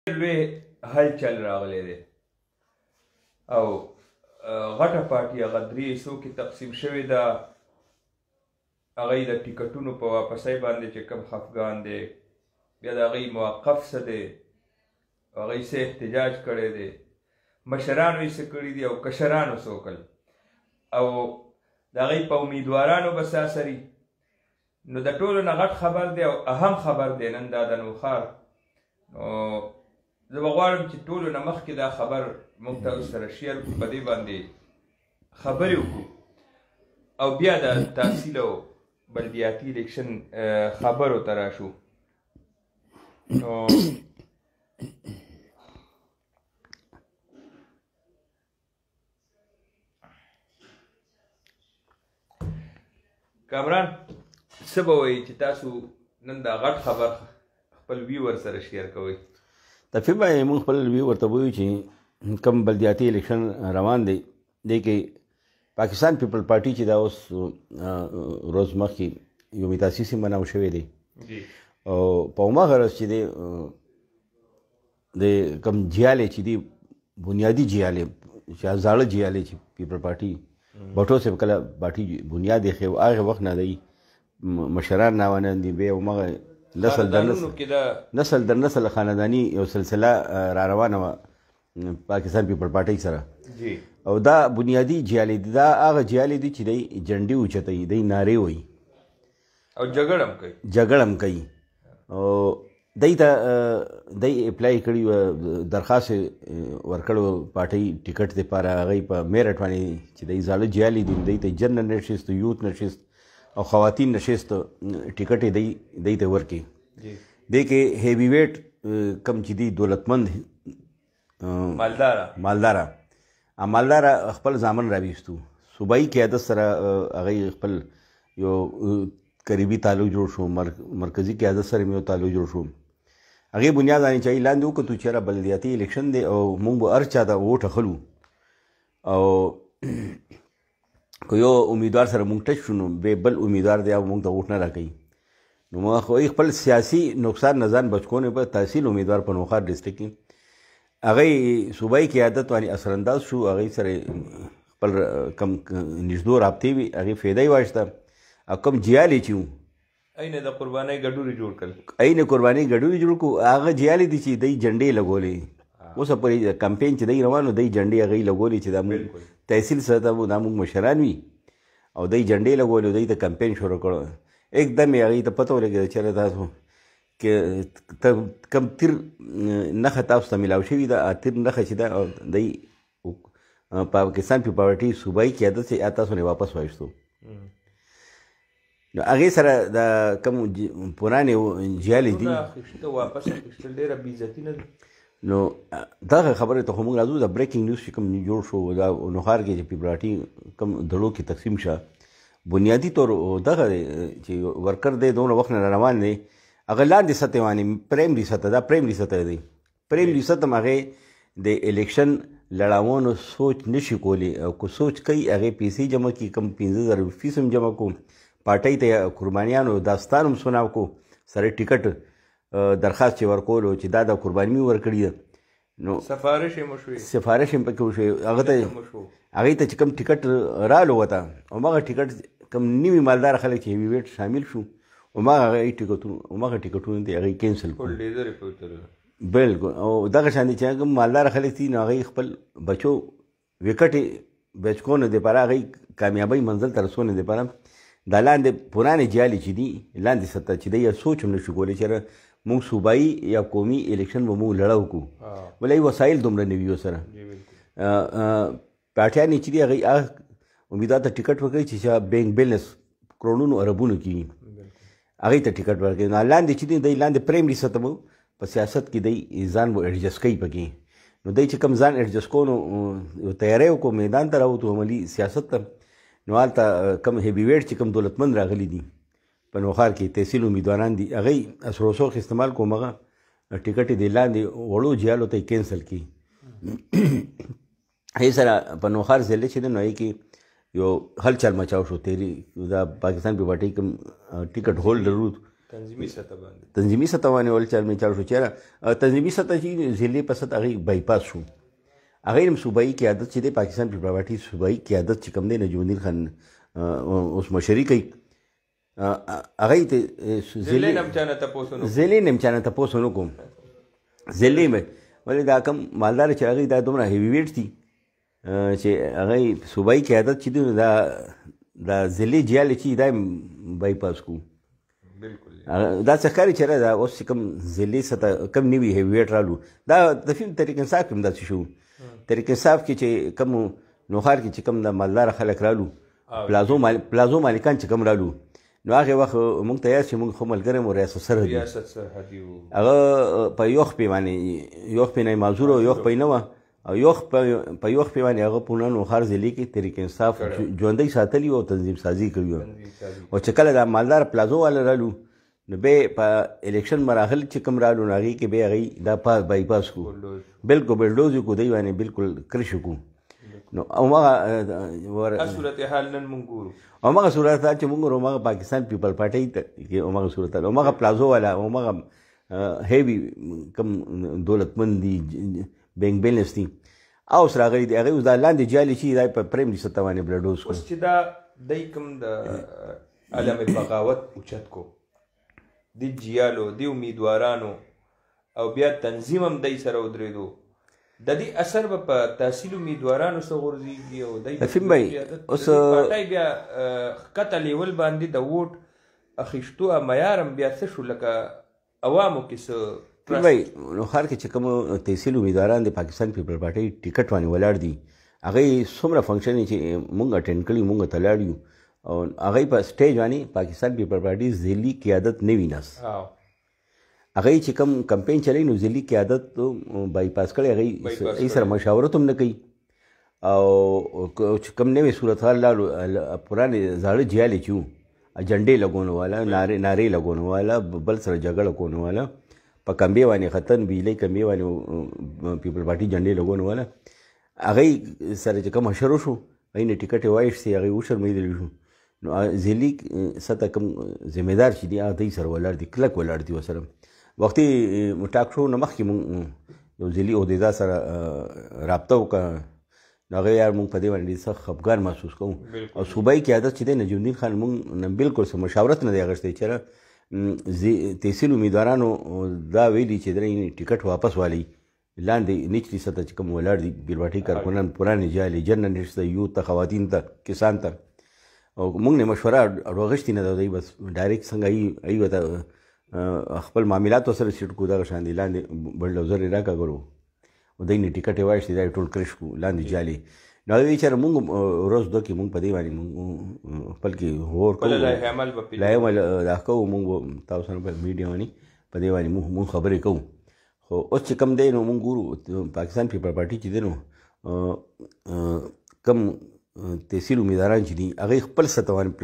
لوی هلچل راغلی دی او غټه پارټي هغه درې حصو کې تقسیم شوې ده. هغه یې د ټیکټونو په واپسۍ باندې چې کوم خفګان دی، بیا د هغې موقف څه دی، هغوی څه احتجاج کړی دی، مشرانو یې څه کړي دي او کشرانو څه وکړل او د هغې په امیدوارانو به څه اثري. نو د ټولو نه غټ خبر دی او اهم خبر دی نن دا د نوښار. نو زه به غواړم چې ټولو نه مخکې دا خبر موږ ته سره شیر کړو، په دې باندې خبرې وکړو او بیا د تحصیل او بلدیاتي الیکشن خبرو ته راشو. نو کامران څه به وایي چې تاسو نن دا غټ خبر خپل ویور سره شیر کوئ؟ تفیب باندې موږ خپل ویور ته وایو چې کوم بلدیاتي الیکشن روان دی، دی کې پاکستان پیپل پارټي چې دا اوس روز مخکې یوم تاسیس یې مناو شوی دی او په هماغه ورځ چې دی د کوم جیالې چې دی بنیادي جیالې چې زاړه جیالې چې پیپل پارټي بټو صاحب کله پارټي بنیاد یې ایښی و، هغه وخت نه دی مشران ناوانه دي، بیا هماغه نسل در نسل خانداني یو سلسله را روانه وه پاکستان پیپل پارټۍ سره او دا بنیادي جیالې دي، دا هغه جیالې دي چې دی جنډې اوچتوي، دی نارې وایي او جګړه هم کوي او دی ته دی اپلای کړي وه، درخواست ورکړی و پارټۍ ټیکټ دپاره، هغوی په میرټ باندې چې دی زاړه جیالې دي دی ته جنرل نشست، یوت نشست او خواتین نشست ټیکټ یې دی ته ورکړي. دی کې هیوي ویټ کم چې دی دولتمند مالداره خپل زامن راویستو، صوبایي قیادت سره هغوی خپل یو قریبي تعلق جوړ شو، مرکزي قیادت سره مې یو تعلق جوړ شو. هغې بنیاد باندې چې لاندې وکتو چېرې بلدیاتي الیکشن دی او موږ به هر چا ته ووټ اخلو او که یو امیدوار سره موږ ټچ شو نو بیا بل امیدوار دی او موږ ته ووټ نه راکوي. نو موږ خپل سیاسي نقصان نه ځان بچ کونې په تحصیل امیدوار په نوښار ډسټرکټ کې هغوی صوبایي قیادت باندې اثرانداز شو، هغوی سره خپل کم نږدو رابطې وي، هغې فایده یې واخیسته او کوم جیالې چې وو عین د قربانۍ ګډورې جوړ کړل، جوړ کړو. هغه جیالې دي چې دی جنډې لګولې، اوسه پورې کمپین چې دی روان و دی جنډې هغوی لګولې چې دا موږ تحصیل سره دا موږ مشران وي او دی جنډې لګولې او دی ته کمپین شروع کړو. एकदम یې هغوی ته پته ولګېده چېرې تاسو کم تیر نښه تاسو ته میلاو شوي ده، تیر نښه چې ده دی پاکستان پیپل پارټي صوبایي قیادت چې تاسو نه واپس واخیستو. نو هغې سره د کوم پرانې جیالې دي نو دغه خبرې ته خو موږ راځو. د بریکینګ نیوز چې کوم جوړ شو دا نوښار کې چې پیپل پارټي کوم دړو کې تقسیم شه، بنیادي طور دغه چې ورکر دی دومره وخت نه روان دی هغه لاندې سطحې باندې پرایمري سطح دا پرایمري سطح دی. پرایمري سطح هم هغې د الیکشن لړاوانو سوچ نشي کولی او که سوچ کوي هغې پیسې جمع کړي، کم 15,000 فیس هم جمع کړو، پارټۍ ته قربانیانو داستان هم سناو کو، سره ټیکټ درخواست چې ورکولو چې دا د قرباني مې ورکړي ده نو سفارش هم پکې وشوی، هغې ته چې کوم ټیکټ رالو وته هماغه ټیکټ کوم نوي مالدار خلک چې هیوي ویټ شامل شو هماغه ټیکټونه دي هغې کینسل کړو. بلکل او دغه شان دي چې کوم مالدار خلک دي نو هغې خپل بچو وکټې بچکونو دپاره هغې کامیابۍ منزل ته رسونې دپاره دا لاندې پرانې جیالې چې دي لاندې سطح چې دی یا سوچ هم نشو کولی چې موږ صوبایي یا قومي الیکشن به موږ لړه وکړو، ولې وسایل دومره نه وي ورسره. پارټیانې چې دي هغوی هغه امیدوار ته ټیکټ ورکوي چې بینک بیلنس کروڑونو اربونو کې وي، هغوی ته ټیکټ ورکوي. نو لاندې چې دی دی لاندې پرایمري سطح به په سیاست کې دی ځان به ایډجسټ کوي پکې. نو دی چې کوم ځان ایډجسټ کوو نو تیاری وکړو میدان ته راوتو عملي سیاست ته. نو هلته کم هیوي ویټ چې کوم دولتمند راغلي دي په نوښار کې تحصیل امیدواران دي هغوی اسروسوخ استعمال کوم هغه ټیکټ یې د لاندې وړو جیالو ته یې کینسل کړي. هغې سره په نوښار ضلع چې دی نو هغې کې یو هلچل مچاو شو. تیری دا پاکستان پیپل پارټۍ کوم ټیکټ هولډر تنظیمي سطح باندې تنظیمي سطح باندې ول چل می چل شو چیرې تنظیمي سطح چې ضلع په سطح هغه بایپاس شو هغه هم صوبایي قیادت چې د پاکستان پیپل پارټي صوبایي قیادت چې کوم دی نجم الدین خان اوس مشري کوي هغه ته ضلع نم چانه تاسو نو ضلع نم چانه تاسو نو کوم ضلع مې ولې دا کم مالدار چې هغه دا دومره هیوی ویټ دي چې هغه صوبایي قیادت چې دی دا ضلع جیال چې دا بایپاس کو بالکل دا څه ښکاري چې دا اوس کوم ضلع سطح کم نوي هیوی ویټ رالو دا د فلم طریق انصاف کې هم داسې شو طریق انصاف کې چې کم نوخار کې چې کم د مالدار خلک رالو پلازو مالکان چې کم رالو نو هغه وخت مونږ ته یاد چې مونږ خو ملګری مو ریاست سرحدي هغه په یو خپې باندې یو خپې نه معذور او یو خپې نه وه او په یو خپې باندې هغه پونه نوخار ضلع کې طریق انصاف ژوندی ساتلي او تنظیم سازي کړي او چې کله دا مالدار پلازو والا رالو نو به په الیکشن مراحل چې کوم رالو نو هغې کې به هغوی دا بایپاس کو بلکل بلډوز یې کو دی باندې بلکل کرش کو نو همغه صورتحال نن مونږ ګورو همغه صورتحال چې مونږ ګورو همغه پاکستان پیپل پارټۍ کې همغه صورتحال همغه پلازو والا همغه هیوي کم دولتمند دي بینک بیلنس دي او اوس راغلي دي هغوی اوس دا لاندې جالي چې دا په پرایمري سطح باندې بلډوز کو اوس چې دا دی کوم د علم بغاوت اوچت کو د جیالو د امیدوارانو او بیا تنظیم هم دی سره ودرېدو د دې اثر به په تحصیل امیدوارانو څه غورځېږي او دی فیم بھائی اوس پارټۍ بیا ښکته لیول باندې د ووټ اخیستو معیار هم بیا څه شو لکه عوامو کې څه فیم بھائی نو ښار کې چې کوم تحصیل امیدواران د پاکستان پیپل پارټۍ ټیکټ باندې ولاړ دي هغوی څومره فنکشن چې مونږ اټینډ کړي مونږ ته لاړ یو او هغوی په سټیج باندې پاکستان پیپل پارټي ضلعي قیادت نه وي ناست هغوی چې کوم کمپین چلی نو ضلعي قیادت بایپاس کړی هغوی سره مشاورت هم نه کوي او چې کوم نوې صورتحال لاړو پرانې زاړه جیالې چې وو اجنډې لګونه والا نارې لګونه والا بل سره جګړه کونه والا په کمبې باندې ختن بیلۍ کمبې باندې پیپل پارټي جنډې لګونه والا هغوی سره چې کوم حشر وشو هغوی نه ټیکټ یې وایستې هغوی وشرمېدلی شو نو ضلعي سطح کوم ذمهدار چې دي هغه دوی سره ولاړ دي کلک ولاړ دي ورسره وختي ټاک شو نه مخکې مونږ یو ضلعي عهدیدار سره رابطه وکړه نو هغه یار مونږ په دې باندې ډېر سخت خفګان محسوس کوو او صوبایي قیادت چې دی نجم الدین خان مونږ نه بلکل څه مشاورت نه دی اخیستی چېرې تحصیل امیدوارانو دا ویلي چې دی ټیکټ واپس والی لاندې نچلي سطح چې کوم ولاړ دي بیلواټي کارکنان پرانې جالې جرنالسټ ته یوت ته خواتین ته کسان ته او مونږ نه مشوره راغوښتې نه ده دوی بس ډایرکټ څنګه ای ورته خپل معاملات ورسره سیټ کړو دغه شان دي لاندې بلډوزر یې راکړه کړو او دوی نه ټیکټ یې وایستې دا یې ټول کرش کړو لاندې جالې نو هغوی چېرې مونږ ورځ دوه کې مونږ په دې باندې مونږ خپل کې غور کوو لاهي عمل دا کوو مونږ تاسو سره په میډیا باندې په دې باندې مونږ خبرې کوو خو اوس چې کم دی نو مونږ ګورو پاکستان پیپل پارټي چې دی نو کم تحصیل امیدواران چې دي هغوی خپل سطح باندې